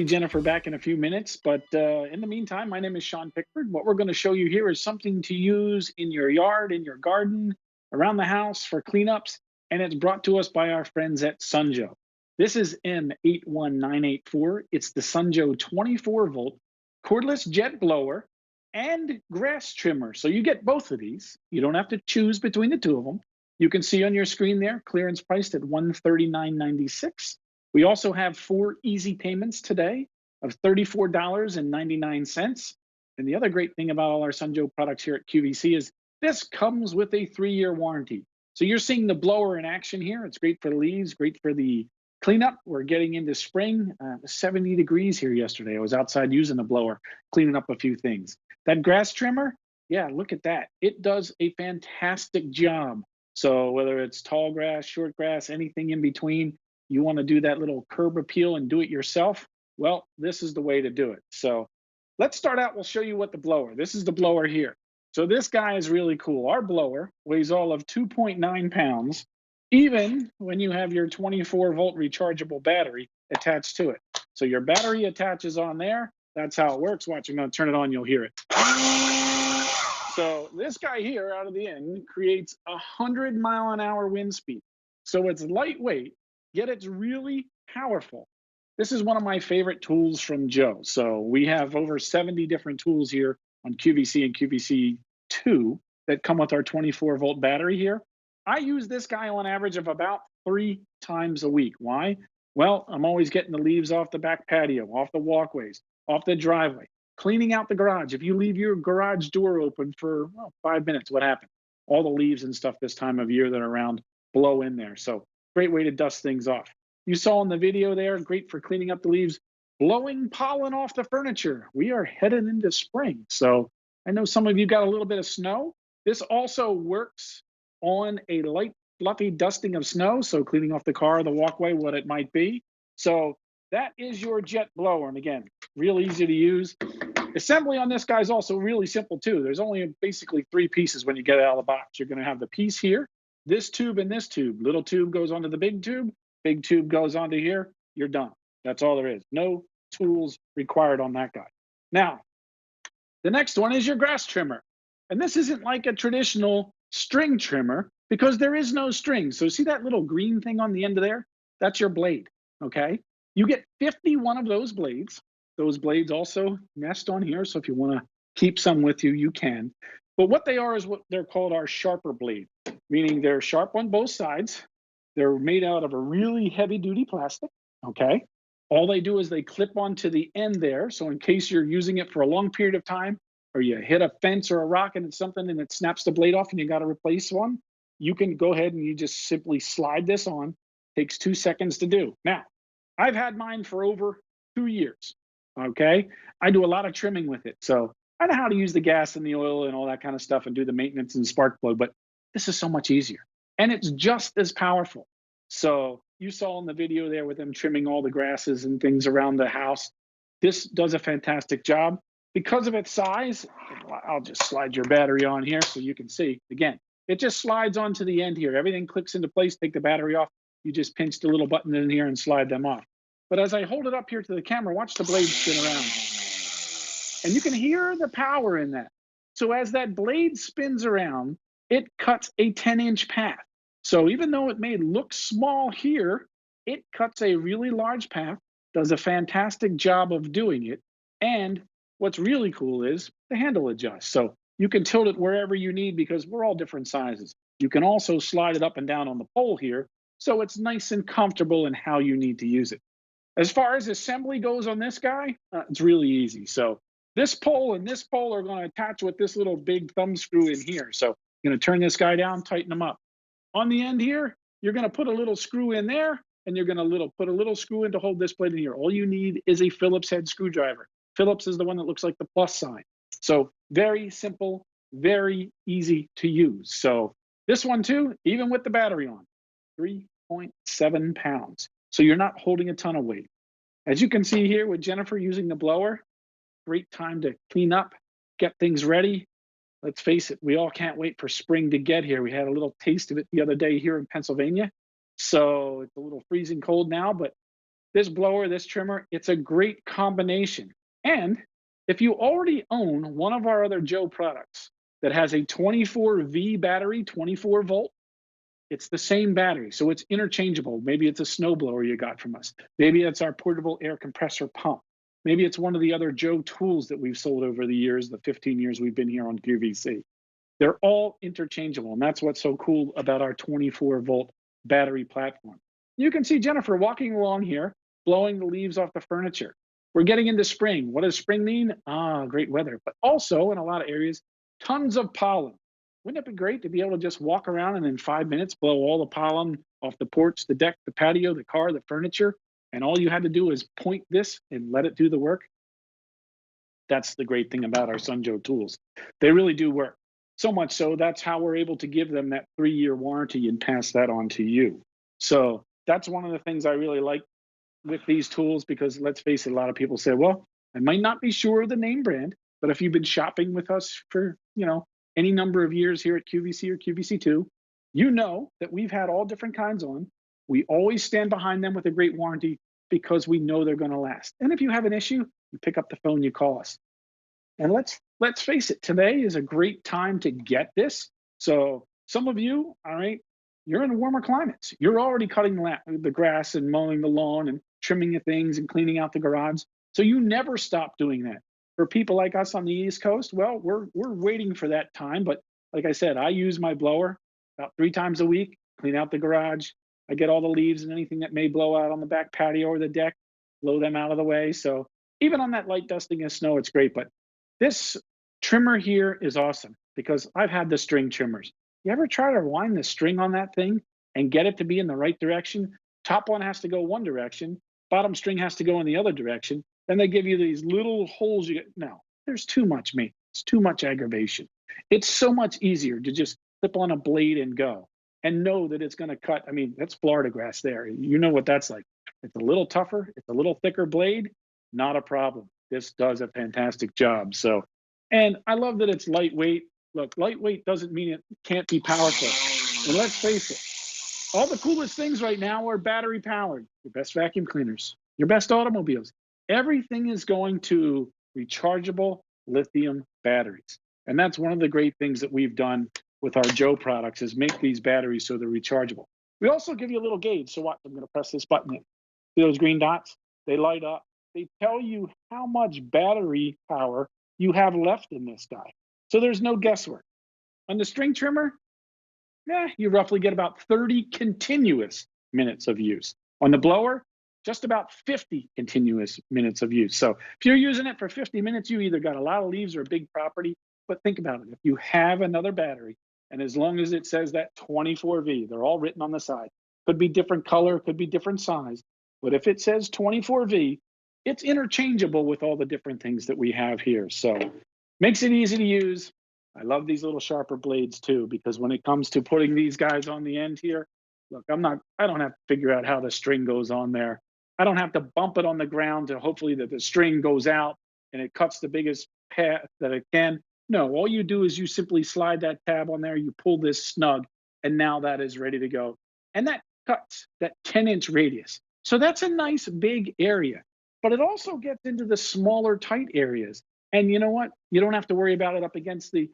Jennifer back in a few minutes, but in the meantime, my name is Sean Pickford. What we're going to show you here is something to use in your yard, in your garden, around the house for cleanups, and it's brought to us by our friends at Sunjo. This is M81984. It's the Sunjo 24-volt cordless jet blower and grass trimmer. So you get both of these. You don't have to choose between the two of them. You can see on your screen there, clearance priced at $139.96. We also have 4 easy payments today of $34.99. And the other great thing about all our Sunjo products here at QVC is this comes with a 3-year warranty. So you're seeing the blower in action here. It's great for the leaves, great for the cleanup. We're getting into spring. 70 degrees here yesterday. I was outside using the blower, cleaning up a few things. That grass trimmer, yeah, look at that. It does a fantastic job. So whether it's tall grass, short grass, anything in between, you want to do that little curb appeal and do it yourself, well, this is the way to do it. So let's start out. We'll show you what the blower. This is the blower here. So this guy is really cool. Our blower weighs all of 2.9 pounds, even when you have your 24-volt rechargeable battery attached to it. So your battery attaches on there. That's how it works. Watch, I'm going to turn it on. You'll hear it. So this guy here out of the end creates 100-mile-an-hour wind speed. So it's lightweight, yet it's really powerful. This is one of my favorite tools from Joe. So we have over 70 different tools here on QVC and QVC2 that come with our 24-volt battery here. I use this guy on average of about 3 times a week. Why? Well, I'm always getting the leaves off the back patio, off the walkways, off the driveway, cleaning out the garage. If you leave your garage door open for 5 minutes, what happens? All the leaves and stuff this time of year that are around blow in there. So great way to dust things off. You saw in the video there, great for cleaning up the leaves, blowing pollen off the furniture. We are headed into spring. So I know some of you got a little bit of snow. This also works on a light, fluffy dusting of snow. So cleaning off the car, the walkway, what it might be. So that is your jet blower. And again, real easy to use. Assembly on this guy is also really simple too. There's only basically 3 pieces when you get it out of the box. You're going to have the piece here, this tube, and this tube. Little tube goes onto the big tube goes onto here. You're done. That's all there is. No tools required on that guy. Now, the next one is your grass trimmer. And this isn't like a traditional string trimmer because there is no string. So see that little green thing on the end of there? That's your blade, okay? You get 51 of those blades. Those blades also nest on here. So if you want to keep some with you, you can. But what they are is what they're called our sharper blade, meaning they're sharp on both sides. They're made out of a really heavy duty plastic, okay? All they do is they clip onto the end there. So in case you're using it for a long period of time, or you hit a fence or a rock and it's something and it snaps the blade off and you got to replace one, you can go ahead and you just simply slide this on. Takes 2 seconds to do. Now, I've had mine for over 2 years, okay? I do a lot of trimming with it. So I know how to use the gas and the oil and all that kind of stuff and do the maintenance and spark plug, but this is so much easier. And it's just as powerful. So you saw in the video there with them trimming all the grasses and things around the house. This does a fantastic job. Because of its size, I'll just slide your battery on here so you can see. Again, it just slides onto the end here. Everything clicks into place, take the battery off. You just pinch the little button in here and slide them off. But as I hold it up here to the camera, watch the blade spin around. And you can hear the power in that. So as that blade spins around, it cuts a 10-inch path. So even though it may look small here, it cuts a really large path, does a fantastic job of doing it. And what's really cool is the handle adjusts. So you can tilt it wherever you need because we're all different sizes. You can also slide it up and down on the pole here. So it's nice and comfortable in how you need to use it. As far as assembly goes on this guy, it's really easy. So this pole and this pole are going to attach with this little big thumb screw in here. So you're going to turn this guy down, tighten them up. On the end here, you're going to put a little screw in there, and you're going to put a little screw in to hold this blade in here. All you need is a Phillips head screwdriver. Phillips is the one that looks like the plus sign. So very simple, very easy to use. So this one too, even with the battery on, 3.7 pounds. So you're not holding a ton of weight. As you can see here with Jennifer using the blower, great time to clean up, get things ready. Let's face it, we all can't wait for spring to get here. We had a little taste of it the other day here in Pennsylvania. So it's a little freezing cold now, but this blower, this trimmer, it's a great combination. And if you already own one of our other Joe products that has a 24V battery, 24 volt, it's the same battery, so it's interchangeable. Maybe it's a snowblower you got from us. Maybe it's our portable air compressor pump. Maybe it's one of the other Joe tools that we've sold over the years, the 15 years we've been here on QVC. They're all interchangeable, and that's what's so cool about our 24-volt battery platform. You can see Jennifer walking along here, blowing the leaves off the furniture. We're getting into spring. What does spring mean? Great weather, but also in a lot of areas, tons of pollen. Wouldn't it be great to be able to just walk around and in 5 minutes blow all the pollen off the porch, the deck, the patio, the car, the furniture, and all you had to do is point this and let it do the work? That's the great thing about our Sunjoe tools. They really do work. So much so, that's how we're able to give them that 3-year warranty and pass that on to you. So that's one of the things I really like with these tools, because let's face it, a lot of people say, well, I might not be sure of the name brand, but if you've been shopping with us for, any number of years here at QVC or QVC2, you know that we've had all different kinds on. We always stand behind them with a great warranty because we know they're going to last. And if you have an issue, you pick up the phone, you call us. And let's face it, today is a great time to get this. So some of you, all right, you're in warmer climates. You're already cutting the grass and mowing the lawn and trimming the things and cleaning out the garage. So you never stop doing that. For people like us on the East Coast, well, we're waiting for that time. But like I said, I use my blower about 3 times a week, clean out the garage. I get all the leaves and anything that may blow out on the back patio or the deck, blow them out of the way. So even on that light dusting of snow, it's great. But this trimmer here is awesome because I've had the string trimmers. You ever try to wind the string on that thing and get it to be in the right direction? Top one has to go one direction, bottom string has to go in the other direction. Then they give you these little holes. No, there's too much maintenance, too much aggravation. It's so much easier to just clip on a blade and go and know that it's going to cut. I mean, that's Florida grass there. You know what that's like. It's a little tougher. It's a little thicker blade. Not a problem. This does a fantastic job. So, and I love that it's lightweight. Look, lightweight doesn't mean it can't be powerful. And let's face it, all the coolest things right now are battery powered. Your best vacuum cleaners, your best automobiles. Everything is going to rechargeable lithium batteries. And that's one of the great things that we've done with our Joe products is make these batteries so they're rechargeable. We also give you a little gauge. So what? I'm going to press this button in. See those green dots? They light up. They tell you how much battery power you have left in this guy. So there's no guesswork. On the string trimmer, you roughly get about 30 continuous minutes of use. On the blower, just about 50 continuous minutes of use. So if you're using it for 50 minutes, you either got a lot of leaves or a big property. But think about it. If you have another battery, and as long as it says that 24V, they're all written on the side. Could be different color, could be different size. But if it says 24V, it's interchangeable with all the different things that we have here. So makes it easy to use. I love these little sharper blades too, because when it comes to putting these guys on the end here, look, I don't have to figure out how the string goes on there. I don't have to bump it on the ground to hopefully that the string goes out and it cuts the biggest path that it can. No, all you do is you simply slide that tab on there, you pull this snug, and now that is ready to go. And that cuts that 10-inch radius. So that's a nice big area, but it also gets into the smaller, tight areas. And you know what? You don't have to worry about it up against the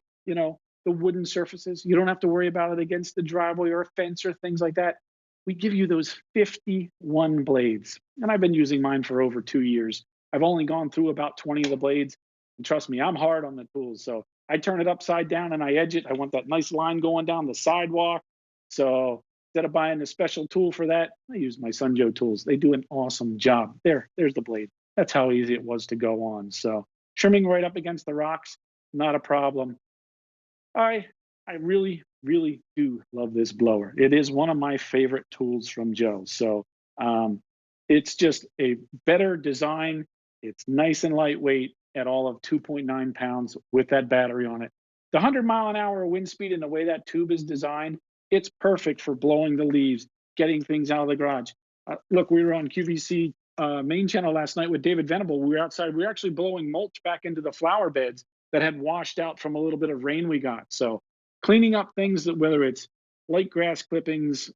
wooden surfaces. You don't have to worry about it against the driveway or a fence or things like that. We give you those 51 blades. And I've been using mine for over 2 years. I've only gone through about 20 of the blades. And trust me, I'm hard on the tools. So I turn it upside down and I edge it. I want that nice line going down the sidewalk. So instead of buying a special tool for that, I use my Sunjoe tools. They do an awesome job. There's the blade. That's how easy it was to go on. So trimming right up against the rocks, not a problem. I really, really do love this blower. It is one of my favorite tools from Joe. So it's just a better design. It's nice and lightweight at all of 2.9 pounds with that battery on it. The 100-mile-an-hour wind speed and the way that tube is designed, it's perfect for blowing the leaves, getting things out of the garage. Look, we were on QVC main channel last night with David Venable. We were outside. We were actually blowing mulch back into the flower beds that had washed out from a little bit of rain we got. So cleaning up things that, whether it's light grass clippings,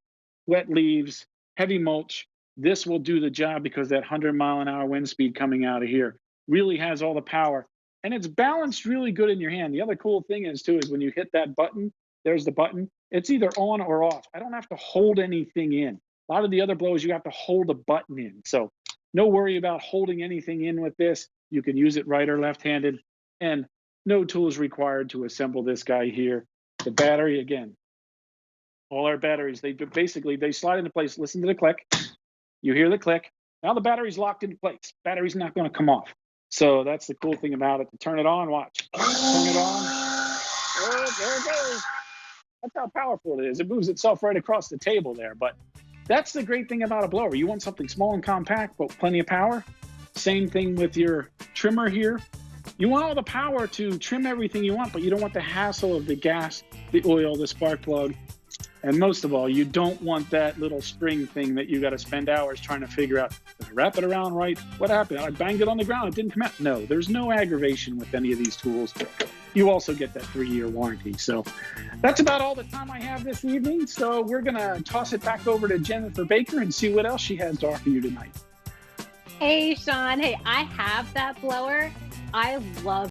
wet leaves, heavy mulch, this will do the job because that 100-mile-an-hour wind speed coming out of here really has all the power. And it's balanced really good in your hand. The other cool thing is, too, is when you hit that button, there's the button, it's either on or off. I don't have to hold anything in. A lot of the other blowers, you have to hold a button in. So no worry about holding anything in with this. You can use it right or left-handed, and no tools required to assemble this guy here. The battery, again, all our batteries, they slide into place. Listen to the click. You hear the click. Now the battery's locked into place. Battery's not going to come off. So that's the cool thing about it. To turn it on, watch. Turn it on. Oh, there it goes. That's how powerful it is. It moves itself right across the table there. But that's the great thing about a blower. You want something small and compact, but plenty of power. Same thing with your trimmer here. You want all the power to trim everything you want, but you don't want the hassle of the gas, the oil, the spark plug. And most of all, you don't want that little spring thing that you got to spend hours trying to figure out. Did I wrap it around right? What happened? I banged it on the ground. It didn't come out. No, there's no aggravation with any of these tools. You also get that 3-year warranty. So that's about all the time I have this evening. So we're going to toss it back over to Jennifer Baker and see what else she has to offer you tonight. Hey, Sean. Hey, I have that blower. I love